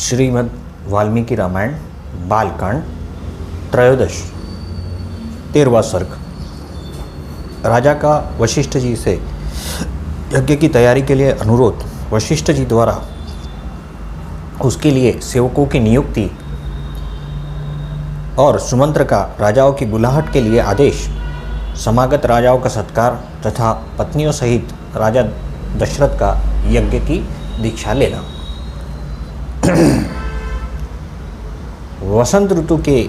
श्रीमद् वाल्मीकि रामायण बालकांड त्रयोदश 13वां सर्ग। राजा का वशिष्ठ जी से यज्ञ की तैयारी के लिए अनुरोध, वशिष्ठ जी द्वारा उसके लिए सेवकों की नियुक्ति और सुमंत्र का राजाओं की बुलाहट के लिए आदेश, समागत राजाओं का सत्कार तथा पत्नियों सहित राजा दशरथ का यज्ञ की दीक्षा लेना। वसंत ऋतु के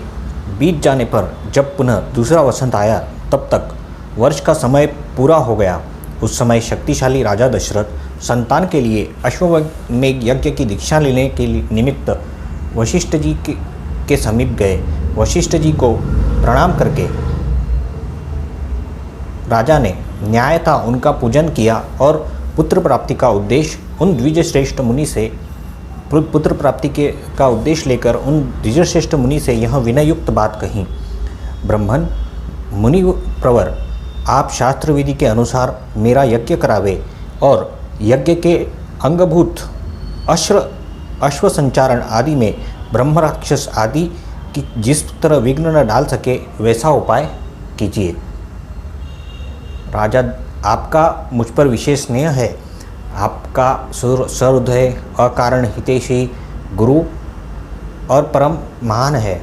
बीत जाने पर जब पुनः दूसरा वसंत आया, तब तक वर्ष का समय पूरा हो गया। उस समय शक्तिशाली राजा दशरथ संतान के लिए अश्वमेध यज्ञ की दीक्षा लेने के निमित्त वशिष्ठ जी के समीप गए। वशिष्ठ जी को प्रणाम करके राजा ने न्यायतः उनका पूजन किया और पुत्र प्राप्ति का उद्देश्य उन द्विजश्रेष्ठ मुनि से पुत्र प्राप्ति का उद्देश्य लेकर उन द्विजश्रेष्ठ मुनि से यह विनयुक्त बात कही। ब्राह्मण मुनि प्रवर, आप शास्त्र विधि के अनुसार मेरा यज्ञ करावे और यज्ञ के अंगभूत अश्व संचारण आदि में ब्रह्म राक्षस आदि की जिस तरह विघ्न न डाल सके वैसा उपाय कीजिए। राजा, आपका मुझ पर विशेष स्नेह है। आपका सहृदय अकारण हितैषी गुरु और परम महान है।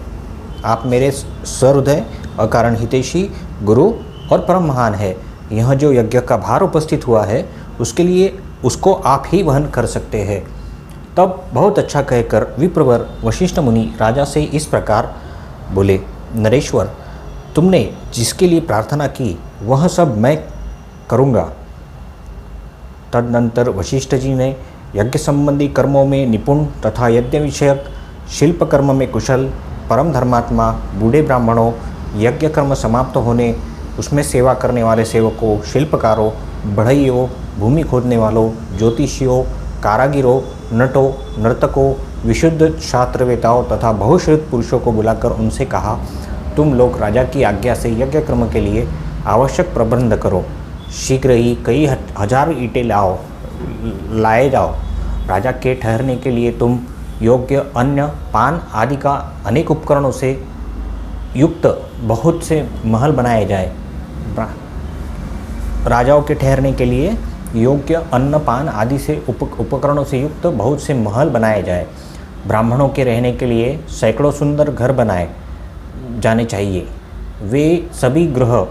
आप मेरे सहृदय अकारण हितैषी गुरु और परम महान है। यह जो यज्ञ का भार उपस्थित हुआ है उसके लिए उसको आप ही वहन कर सकते हैं। तब बहुत अच्छा कहकर विप्रवर वशिष्ठ मुनि राजा से इस प्रकार बोले, नरेश्वर, तुमने जिसके लिए प्रार्थना की वह सब मैं करूँगा। तदनंतर वशिष्ठ जी ने यज्ञ संबंधी कर्मों में निपुण तथा यज्ञ विषयक शिल्प कर्म में कुशल परम धर्मात्मा बूढ़े ब्राह्मणों, यज्ञ कर्म समाप्त होने उसमें सेवा करने वाले सेवकों, शिल्पकारों, बढ़इयों, भूमि खोदने वालों, ज्योतिषियों, कारागिरों, नटों, नर्तकों, विशुद्ध शास्त्रवेताओं तथा बहुश्रुत पुरुषों को बुलाकर उनसे कहा, तुम लोग राजा की आज्ञा से यज्ञ कर्म के लिए आवश्यक प्रबंध करो। शीघ्र ही कई हजार ईंटें लाए जाओ। राजा के ठहरने के लिए तुम योग्य अन्न, पान आदि का अनेक उपकरणों से युक्त बहुत से महल बनाए जाए। राजाओं के ठहरने के लिए योग्य अन्न, पान आदि से उपकरणों से युक्त बहुत से महल बनाए जाए। ब्राह्मणों के रहने के लिए सैकड़ों सुंदर घर बनाए जाने चाहिए। वे सभी गृह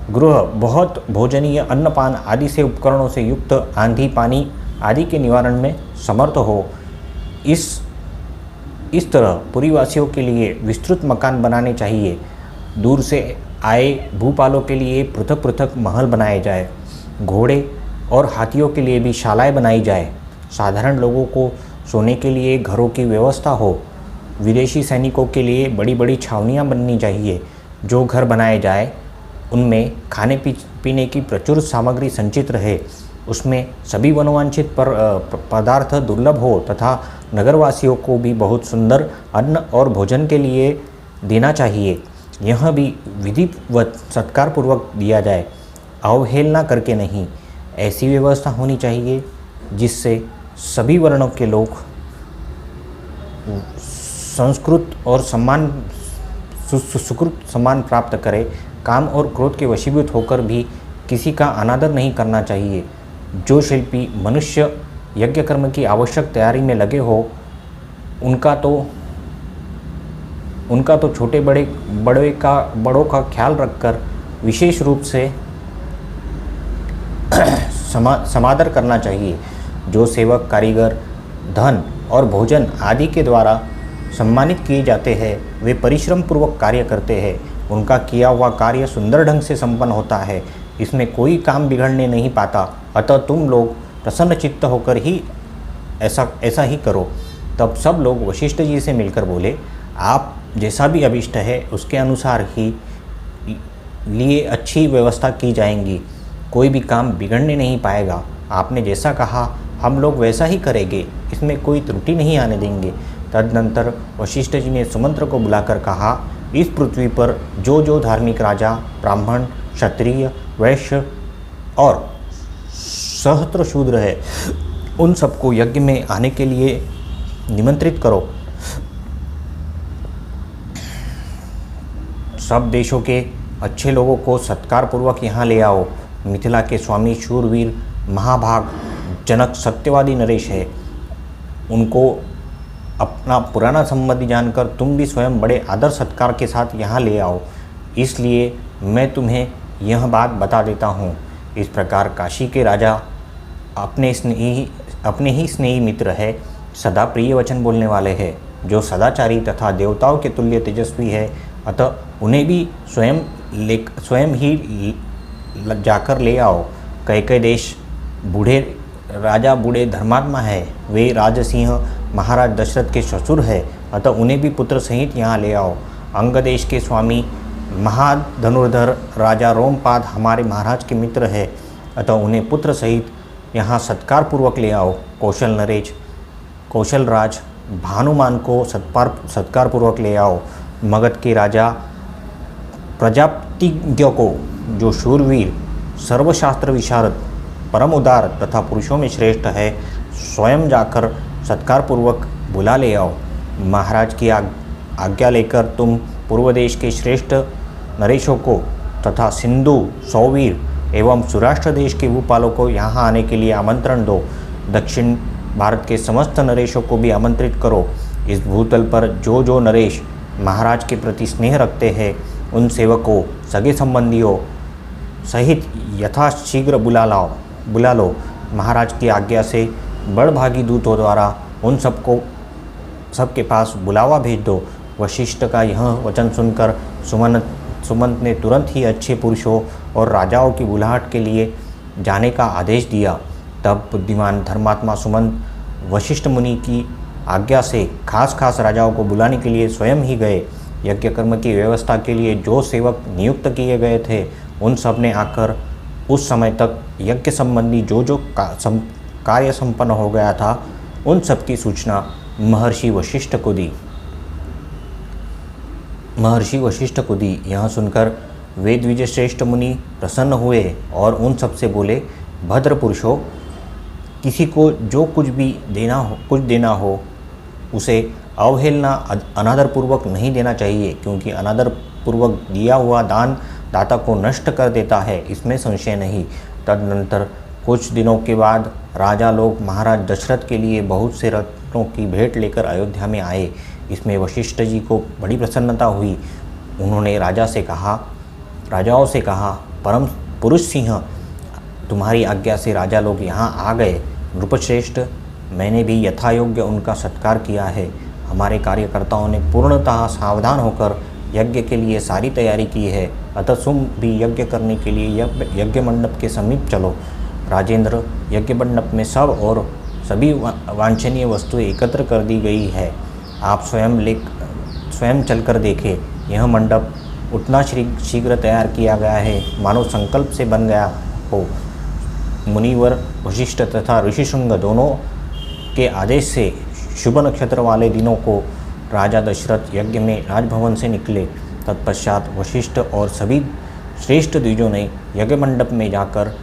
बहुत भोजनीय अन्नपान आदि से उपकरणों से युक्त, आंधी पानी आदि के निवारण में समर्थ हो। इस तरह पुरीवासियों के लिए विस्तृत मकान बनाने चाहिए। दूर से आए भूपालों के लिए पृथक पृथक महल बनाए जाए। घोड़े और हाथियों के लिए भी शालाएं बनाई जाए। साधारण लोगों को सोने के लिए घरों की व्यवस्था हो। विदेशी सैनिकों के लिए बड़ी बड़ी छावनियाँ बननी चाहिए। जो घर बनाए जाए उनमें खाने पीने की प्रचुर सामग्री संचित रहे। उसमें सभी वनवांछित पदार्थ दुर्लभ हो तथा नगरवासियों को भी बहुत सुंदर अन्न और भोजन के लिए देना चाहिए। यह भी विधिवत सत्कारपूर्वक दिया जाए, अवहेलना करके नहीं। ऐसी व्यवस्था होनी चाहिए जिससे सभी वर्णों के लोग संस्कृत और सुकृत सम्मान प्राप्त करें। काम और क्रोध के वशीभूत होकर भी किसी का अनादर नहीं करना चाहिए। जो शिल्पी मनुष्य यज्ञ कर्म की आवश्यक तैयारी में लगे हो उनका तो छोटे बड़ों का ख्याल रखकर विशेष रूप से समादर करना चाहिए। जो सेवक, कारीगर धन और भोजन आदि के द्वारा सम्मानित किए जाते हैं वे परिश्रम पूर्वक कार्य करते हैं। उनका किया हुआ कार्य सुंदर ढंग से संपन्न होता है। इसमें कोई काम बिगड़ने नहीं पाता। अतः तुम लोग प्रसन्न चित्त होकर ही ऐसा ही करो। तब सब लोग वशिष्ठ जी से मिलकर बोले, आप जैसा भी अभिष्ट है उसके अनुसार ही लिए अच्छी व्यवस्था की जाएंगी। कोई भी काम बिगड़ने नहीं पाएगा। आपने जैसा कहा हम लोग वैसा ही करेंगे, इसमें कोई त्रुटि नहीं आने देंगे। तदनंतर वशिष्ठ जी ने सुमंत्र को बुलाकर कहा, इस पृथ्वी पर जो जो धार्मिक राजा, ब्राह्मण, क्षत्रिय, वैश्य और सहस्त्र शूद्र है उन सबको यज्ञ में आने के लिए निमंत्रित करो। सब देशों के अच्छे लोगों को सत्कारपूर्वक यहाँ ले आओ। मिथिला के स्वामी शूरवीर महाभाग जनक सत्यवादी नरेश है, उनको अपना पुराना संबंधी जानकर तुम भी स्वयं बड़े आदर सत्कार के साथ यहाँ ले आओ। इसलिए मैं तुम्हें यह बात बता देता हूँ। इस प्रकार काशी के राजा अपने ही स्नेही मित्र है, सदा प्रिय वचन बोलने वाले हैं, जो सदाचारी तथा देवताओं के तुल्य तेजस्वी है। अतः उन्हें भी स्वयं ही जाकर ले आओ। कई देश राजा बूढ़े धर्मात्मा है, वे राजसिंह महाराज दशरथ के ससुर है, अतः उन्हें भी पुत्र सहित यहाँ ले आओ। अंग देश के स्वामी महाधनुर्धर राजा रोमपाद हमारे महाराज के मित्र है, अतः उन्हें पुत्र सहित यहाँ सत्कारपूर्वक ले आओ। कौशल राज भानुमान को सत्कारपूर्वक ले आओ। मगध के राजा प्रजापतिज्ञ को, जो शूरवीर सर्वशास्त्र विशारद परम उदार तथा पुरुषों में श्रेष्ठ है, स्वयं जाकर सत्कारपूर्वक बुला ले आओ। महाराज की आज्ञा लेकर तुम पूर्व देश के श्रेष्ठ नरेशों को तथा सिंधु सौवीर एवं सुराष्ट्र देश के भूपालों को यहाँ आने के लिए आमंत्रण दो। दक्षिण भारत के समस्त नरेशों को भी आमंत्रित करो। इस भूतल पर जो नरेश महाराज के प्रति स्नेह रखते हैं, उन सेवकों सगे संबंधियों सहित यथाशीघ्र बुला लो। महाराज की आज्ञा से बड़भागी दूतों द्वारा उन सबके पास बुलावा भेज दो। वशिष्ठ का यह वचन सुनकर सुमंत ने तुरंत ही अच्छे पुरुषों और राजाओं की बुलाहट के लिए जाने का आदेश दिया। तब बुद्धिमान धर्मात्मा सुमंत वशिष्ठ मुनि की आज्ञा से खास राजाओं को बुलाने के लिए स्वयं ही गए। यज्ञ कर्म की व्यवस्था के लिए जो सेवक नियुक्त किए गए थे, उन सब ने आकर उस समय तक यज्ञ संबंधी जो कार्य संपन्न हो गया था, उन सब की सूचना महर्षि वशिष्ठ को दी। यह सुनकर वेदविजय श्रेष्ठ मुनि प्रसन्न हुए और उन सब से बोले, भद्र पुरुषों, किसी को जो कुछ देना हो उसे अवहेलना अनादरपूर्वक नहीं देना चाहिए, क्योंकि अनादरपूर्वक दिया हुआ दान दाता को नष्ट कर देता है, इसमें संशय नहीं। तदनंतर कुछ दिनों के बाद राजा लोग महाराज दशरथ के लिए बहुत से रत्नों की भेंट लेकर अयोध्या में आए। इसमें वशिष्ठ जी को बड़ी प्रसन्नता हुई। उन्होंने राजाओं से कहा, परम पुरुष सिंह, तुम्हारी आज्ञा से राजा लोग यहाँ आ गए। नृपश्रेष्ठ, मैंने भी यथायोग्य उनका सत्कार किया है। हमारे कार्यकर्ताओं ने पूर्णतः सावधान होकर यज्ञ के लिए सारी तैयारी की है, अतः तुम भी यज्ञ करने के लिए यज्ञ मंडप के समीप चलो। राजेंद्र, यज्ञ मंडप में सब और सभी वांछनीय वस्तुएं एकत्र कर दी गई है। आप स्वयं चलकर देखें, यह मंडप उतना शीघ्र तैयार किया गया है मानो संकल्प से बन गया हो। मुनिवर वशिष्ठ तथा ऋषिशृंग दोनों के आदेश से शुभ नक्षत्र वाले दिनों को राजा दशरथ यज्ञ में राजभवन से निकले। तत्पश्चात वशिष्ठ और सभी श्रेष्ठ द्विजों ने यज्ञ मंडप में जाकर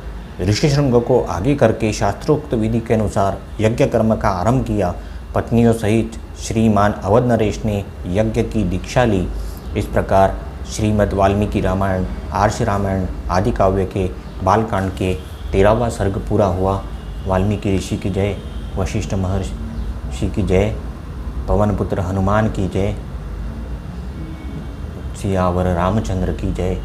ऋषिशृंग को आगे करके शास्त्रोक्त विधि के अनुसार यज्ञ कर्म का आरंभ किया। पत्नियों सहित श्रीमान अवध नरेश ने यज्ञ की दीक्षा ली। इस प्रकार श्रीमद् वाल्मीकि रामायण, आर्ष रामायण आदि काव्य के बालकांड के 13वां सर्ग पूरा हुआ। वाल्मीकि ऋषि की जय, वशिष्ठ महर्षि की जय, पवन पुत्र हनुमान की जय, सियावर रामचंद्र की जय।